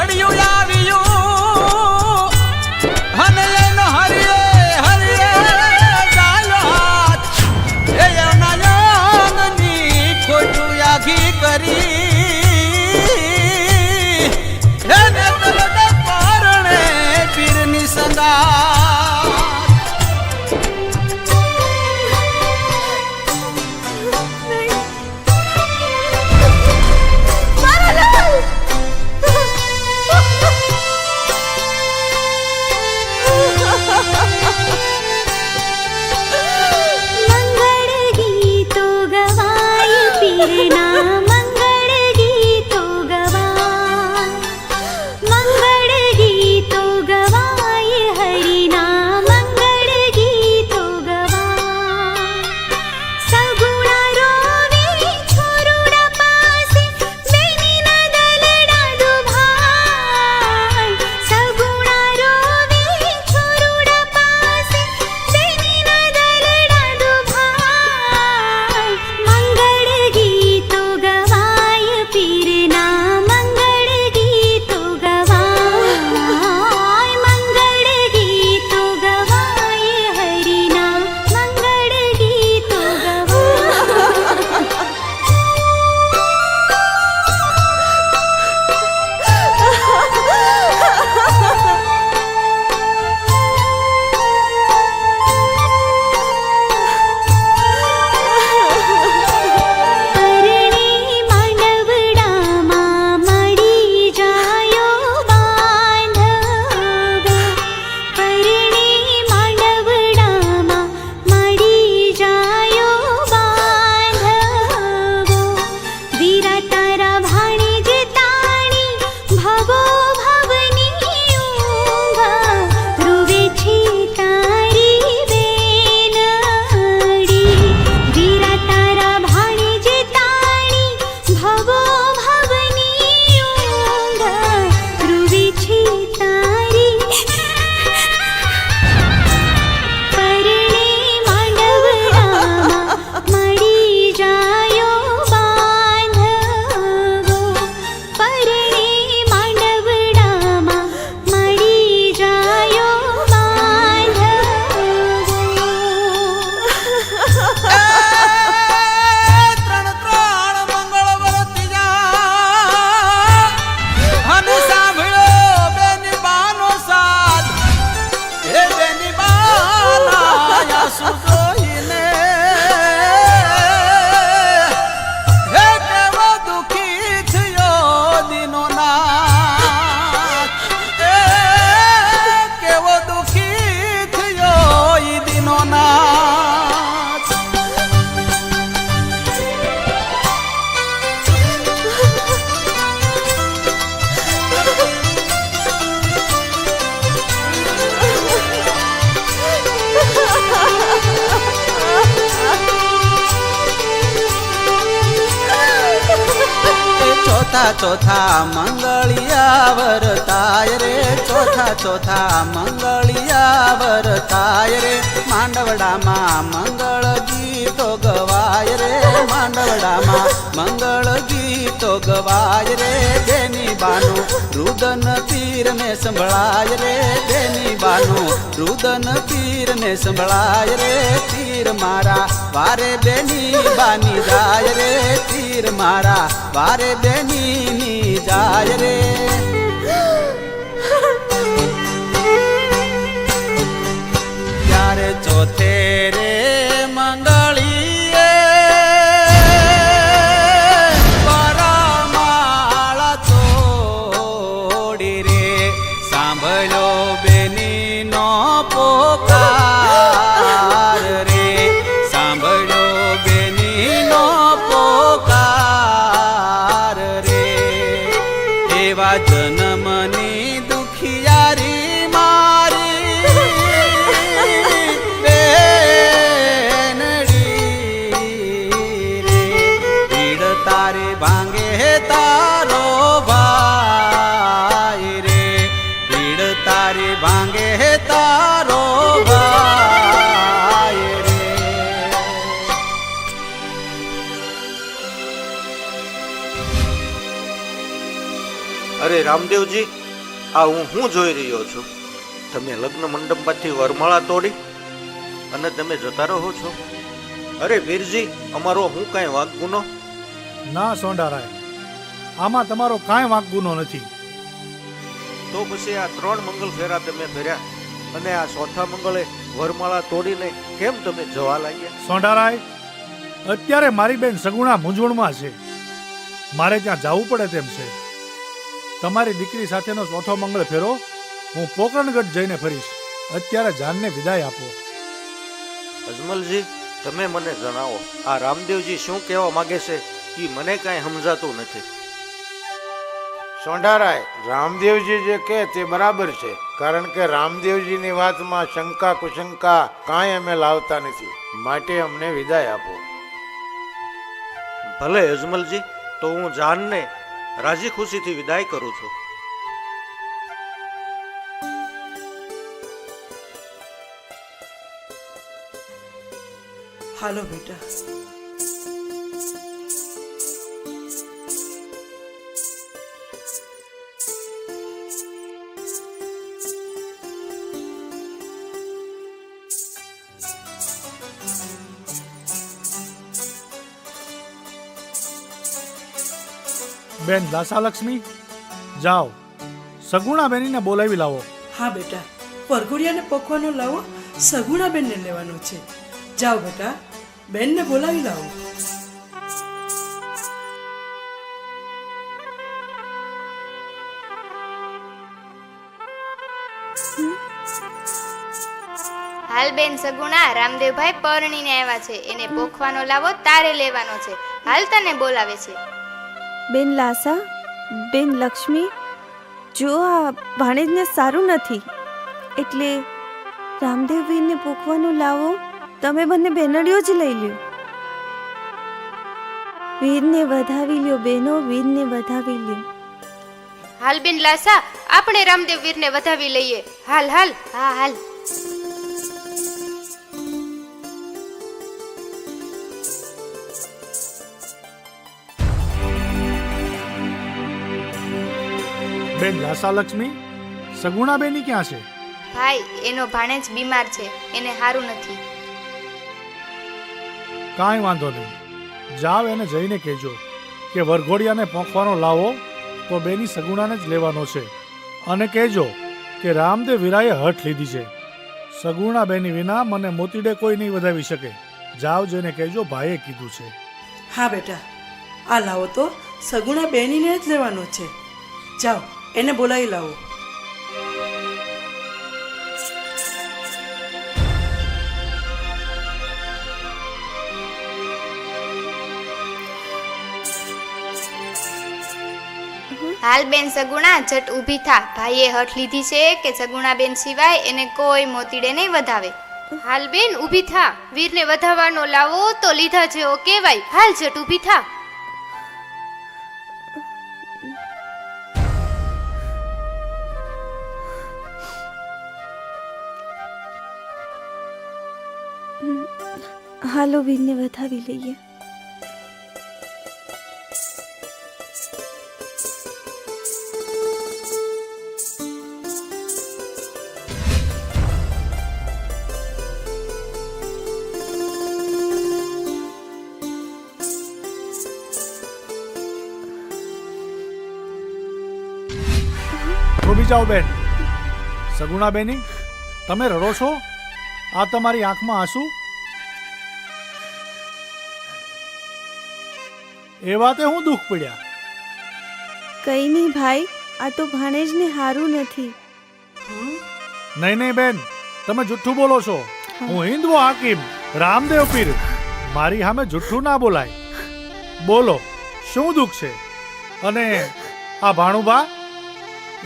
ઘડિયું આવ્યું અને એનો હરિયે હરિયે ચાલ્યો એ એના યંગની ખોટું આઘી કરી એને તલત પરણે પીરની સંગા ચોથા મંગળિયા વરતાય રે ચોથા મંગળિયા વરતાય રે માંડવડામાં મંગળ ગીતો ગવાય રે માંડવડામાં મંગળ ગીતો ગવાય રે બેની બાનું રુદન પીર ને સંભળાય રે બેની બાનું રુદન પીર ને સંભળાય રે તીર મારા વારે બેની બાની જાય રે તીર મારા વારે બેની ની જાય રે ત્યારે ચોથે રે મંગળીએ પરમાળા તોડી રે સાંભળ્યો બેની નો પોકાર રે સાંભળ્યો બેની નો પોકાર રે એવા જન્મની દુખિયારી મારી બેનડી રે પીડ તારી ભાંગે તારો ભાઈ રે પીડ તારી ભાંગે તારો ભાઈ રે અરે ભાઈ રામદેવજી, આ હું જોઈ રહ્યો છું. તમે લગ્ન મંડપમાંથી વરમાળા તોડી અને તમે જતા રહો છો. અરે વીરજી, અમારો હું કાંઈ વાંક ગુનો? ના સોંડારાય, આમાં તમારો કાંઈ વાંક ગુનો નથી. તો પછી આ 3 મંગલ ફેરા તમે ફેર્યા અને આ ચોથા મંગળે વરમાળા તોડીને કેમ તમે જવા લાગ્યા? સોંડારાય, અત્યારે મારી બેન સગુણા મૂંઝવણમાં છે. મારે ત્યાં જવું પડે તેમ છે. તમારી દીકરી સાથેનો ચોથો મંગળ ફેરો હું પોકરણગઢ જઈને ફરીશ. અત્યારે જાનને વિદાય આપો. અજમલજી, તમે મને જણાવો, આ રામદેવજી શું કહેવા માંગે છે એ મને કાંઈ સમજાતું નથી. સોંઢારાય, રામદેવજી જે કહે તે બરાબર છે, કારણ કે રામદેવજીની વાતમાં શંકા કુશંકા કાંઈ અમે લાવતા નથી. માટે અમને વિદાય આપો. ભલે અજમલજી, તો હું જાનને રાજી ખુશીથી વિદાય કરું છું. હાલો બેટા. બેન દાસાલક્ષ્મી, જાઓ સગુણા બેનીને બોલાવી લાવો. હા બેટા, વરઘોડિયાને પકવાનો લાવો, સગુણા બેનને લેવાનો છે. જાઓ બેટા, બેનને બોલાવી લાવો. હાલ બેન સગુણા, રામદેવભાઈ પરણીને આવ્યા છે, એને પોખવાનો લાવો તારે લેવાનો છે. હાલ તને બોલાવે છે. બેન લાસા, બેન લક્ષ્મી, જો આ ભાણેજને સારું નથી, એટલે રામદેવવીરને પૂકવાનું લાવો. તમે બંને બેનડીઓ જ લઈ લ્યો. વીરને વધાવી લ્યો બેનો, વીરને વધાવી લ્યો. હાલ બેન લાસા, આપણે રામદેવ વીરને વધાવી લઈએ. હાલ હાલ. હા હાલ. બેન દાસાલક્ષ્મી, સગુણા બેની ક્યાં છે? ભાઈ, એનો ભાણેજ બીમાર છે, એને સારું નથી. કાંઈ વાંધો નહીં, જાવ એને જઈને કહેજો કે વરઘોડિયાને પોંખવાનો લાવો તો બેની સગુણાને જ લેવાનો છે. અને કહેજો કે રામદેવ વીરાએ હઠ લીધી છે. સગુણા બેની વિના મને મોતીડે કોઈ નહીં વધાવી શકે. જાવ જઈને કહેજો ભાઈએ કીધું છે. હા બેટા, આ લાવો તો સગુણા બેનીને જ લેવાનો છે. જાઓ, એને બોલાવી લાવો. હાલ બેન સગુણા, ઝટ ઊભી થા. ભાઈએ હઠ લીધી છે કે સગુણા બેન સિવાય એને કોઈ મોતીડે નહીં વધાવે. હાલ બેન ઊભી થા. વીરને વધાવવાનો લાવો તો લીધા જેવો કહેવાય. હાલ ઝટ ઊભી થા. હાલો વીરને વધાવી લઈએ. ઊભી જાઓ બેન. સગુણા બેની, તમે રડો છો? આ તમારી આંખમાં આંસુ? એ વાતે હું દુઃખ પડ્યા? કઈ નહીં ભાઈ, આ તો ભાણેજને હારું નથી. નહીં નહીં બેન, તમે જુઠ્ઠું બોલો છો. હું હિન્દવો હાકીમ રામદેવ પીર, મારી સામે જુઠ્ઠું ના બોલાય. બોલો, શું દુઃખ છે? અને આ ભાણુભા,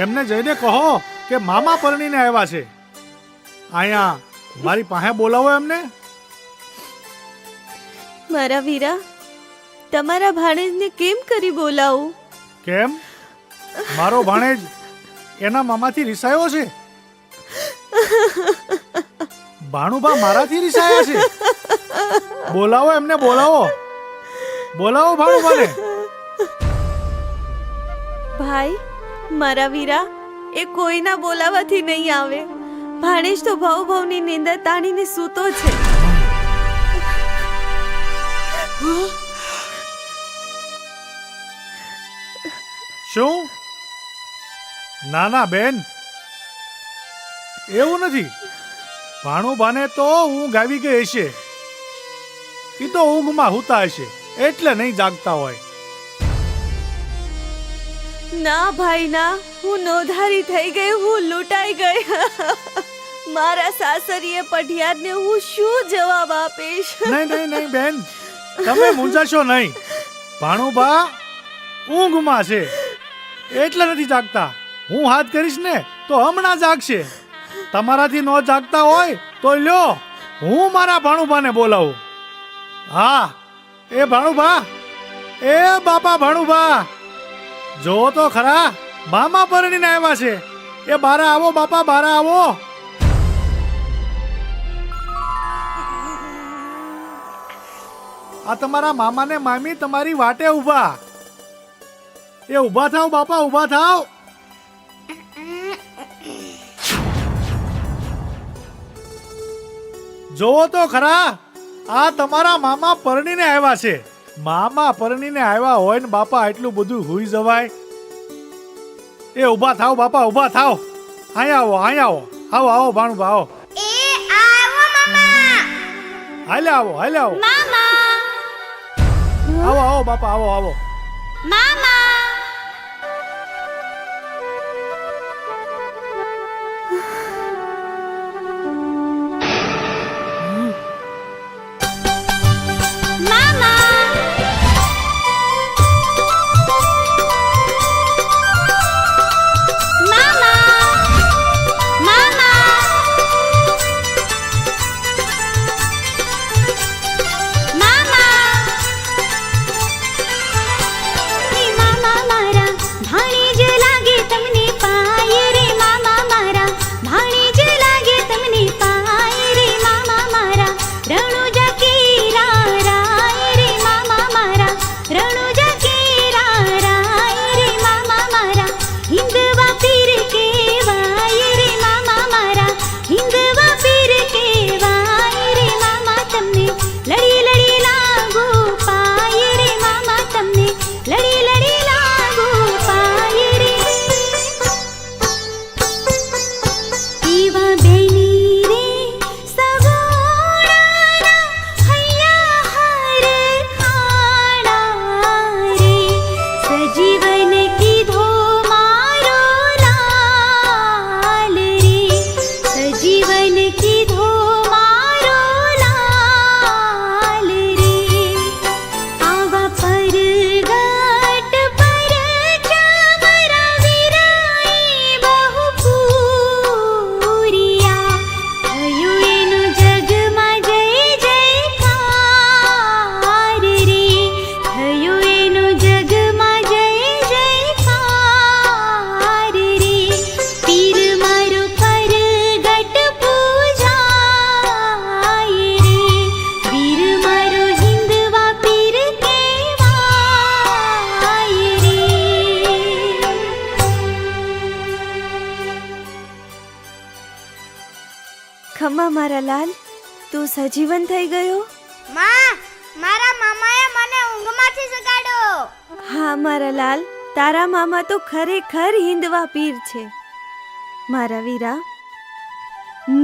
એમને જઈને કહો કે મામા પરણીને આવ્યા છે. અહીંયા મારી પાસે બોલાવો એમને. મારા વીરા, તમારા ભાણેજને કેમ કરી બોલાવું? કેમ? મારો ભાણેજ એના મામાથી રિસાયો છે? ભાણુભા મારાથી રિસાયા છે? બોલાવો એમને, બોલાવો. બોલાવો ભાણુભાને. ભાઈ, મારા વીરા એ કોઈના બોલાવાથી નહીં આવે. ભાણેજ તો ભાવની નીંદર તાણીને સૂતો છે. શું? ના ના બેન, એવું નથી. ભાણુભાને તો ઊંઘ આવી ગઈ હશે. એ તો ઊંઘમાં હુતા હશે એટલે નહીં જાગતા હોય. ના ભાઈ ના, હું નોધારી થઈ ગઈ, હું લૂંટાઈ ગઈ. મારા સાસરીએ પઢિયારને હું શું જવાબ આપીશ? નહીં નહીં નહીં બેન, તમે મૂંઝાશો નહીં. ભાણુભા ઊંઘમાં છે એટલે નથી જાગતા. હું હાથ કરીશ ને તો હમણાં જાગશે. તમારાથી નો જાગતા હોય તો લ્યો હું મારા ભાણુભાને બોલાવું. હા, એ ભાણુભા, એ બાપા ભાણુભા, જો તો ખરા મામા પરણીને આવ્યા છે. એ બારા આવો બાપા, બારા આવો. આ તમારા મામા ને મામી તમારી વાટે ઊભા. એ ઊભા થાવ બાપા, ઊભા થાવ. જોવો તો ખરા, આ તમારા મામા પરણીને આવ્યા છે. મામા પરણીને આવ્યા હોય ને બાપા એટલું બધું હુઈ જવાય? એ ઊભા થાવ બાપા, ઊભા થાવ. અહીંયા આવો, અહીંયા આવો. આવો આવો ભાણુભા, આવો. હાલે આવો, હાલે આવો. આવો આવો બાપા, આવો આવો. ખમ્મા મારા લાલ, તું સજીવન થઈ ગયો. માં, મારા મામાએ મને ઊંઘમાંથી જગાડ્યો. હા મારા લાલ, તારા મામા તો ખરેખર હિંદવા પીર છે. મારા વીરા,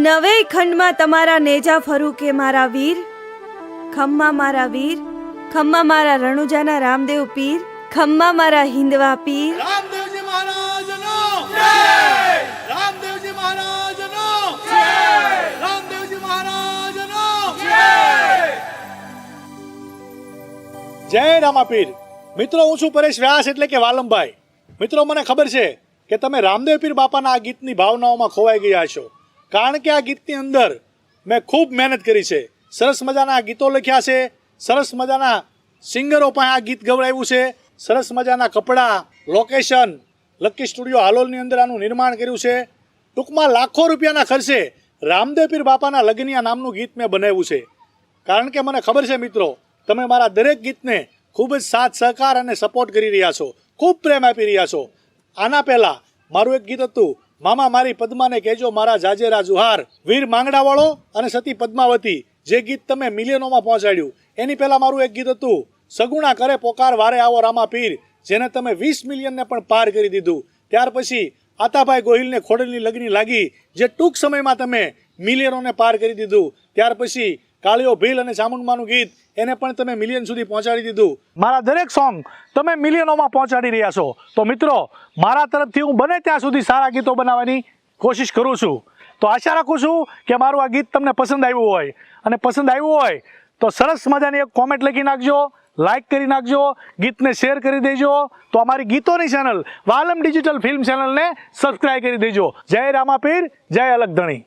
નવે ખંડમાં તમારા નેજા ફરું કે મારા વીર. ખમ્મા મારા વીર, ખમ્મા મારા રણુજાના રામદેવ પીર, ખમ્મા મારા હિંદવા પીર. રામદેવજી મહારાજનો જય! રામદેવજી મહારાજનો જય! રામદેવજી મહારાજનો જય! જય રામાપીર. મિત્રો, હું છું પરેશ વ્યાસ એટલે કે વાલમભાઈ. મિત્રો, મને ખબર છે કે તમે રામદેવ પીર બાપાના આ ગીતની ભાવનાઓમાં ખોવાઈ ગયા છો, કારણ કે આ ગીતની અંદર મેં ખૂબ મહેનત કરી છે. સરસ મજાના ગીતો લખ્યા છે, સરસ મજાના સિંગરો પાસે આ ગીત ગવડાવ્યું છે, સરસ મજાના કપડાં, લોકેશન, લકી સ્ટુડિયો હાલોલની અંદર આનું નિર્માણ કર્યું છે. ટૂંકમાં લાખો રૂપિયાના ખર્ચે રામદેવ પીર બાપાના લગ્નિયા નામનું ગીત મેં બનાવ્યું છે. કારણ કે મને ખબર છે મિત્રો, તમે મારા દરેક ગીતને ખૂબ જ સાથ સહકાર અને સપોર્ટ કરી રહ્યા છો, ખૂબ પ્રેમ આપી રહ્યા છો. આના પહેલા મારું એક ગીત હતું, મામા મારી પદ્માને કહેજો મારા જાજેરા જુહાર, વીર માંગડાવાળો અને સતી પદ્માવતી, જે ગીત તમે મિલિયનોમાં પહોંચાડ્યું. એની પહેલા મારું એક ગીત હતું, સગુણા કરે પોકાર વારે આવો રામા પીર, જેને તમે 20 મિલિયનને પણ પાર કરી દીધું. ત્યાર પછી આતાભાઈ ગોહિલને ખોડલની લગની લાગી, જે ટૂંક સમયમાં તમે મિલિયનોને પાર કરી દીધું. ત્યાર પછી કાળિયો ભીલ અને ચામુંડમાનું ગીત, એને પણ તમે મિલિયન સુધી પહોંચાડી દીધું. મારા દરેક સોંગ તમે મિલિયનોમાં પહોંચાડી રહ્યા છો. તો મિત્રો, મારા તરફથી હું બને ત્યાં સુધી સારા ગીતો બનાવવાની કોશિશ કરું છું. તો આશા રાખું છું કે મારું આ ગીત તમને પસંદ આવ્યું હોય, અને પસંદ આવ્યું હોય તો સરસ મજાની એક કોમેન્ટ લખી નાખજો, લાઈક કરી નાખજો, ગીતને શેર કરી દેજો. તો અમારી ગીતોની ચેનલ વાલમ ડિજિટલ ફિલ્મ ચેનલને સબસ્ક્રાઈબ કરી દેજો. જય રામાપીર, જય અલગધણી.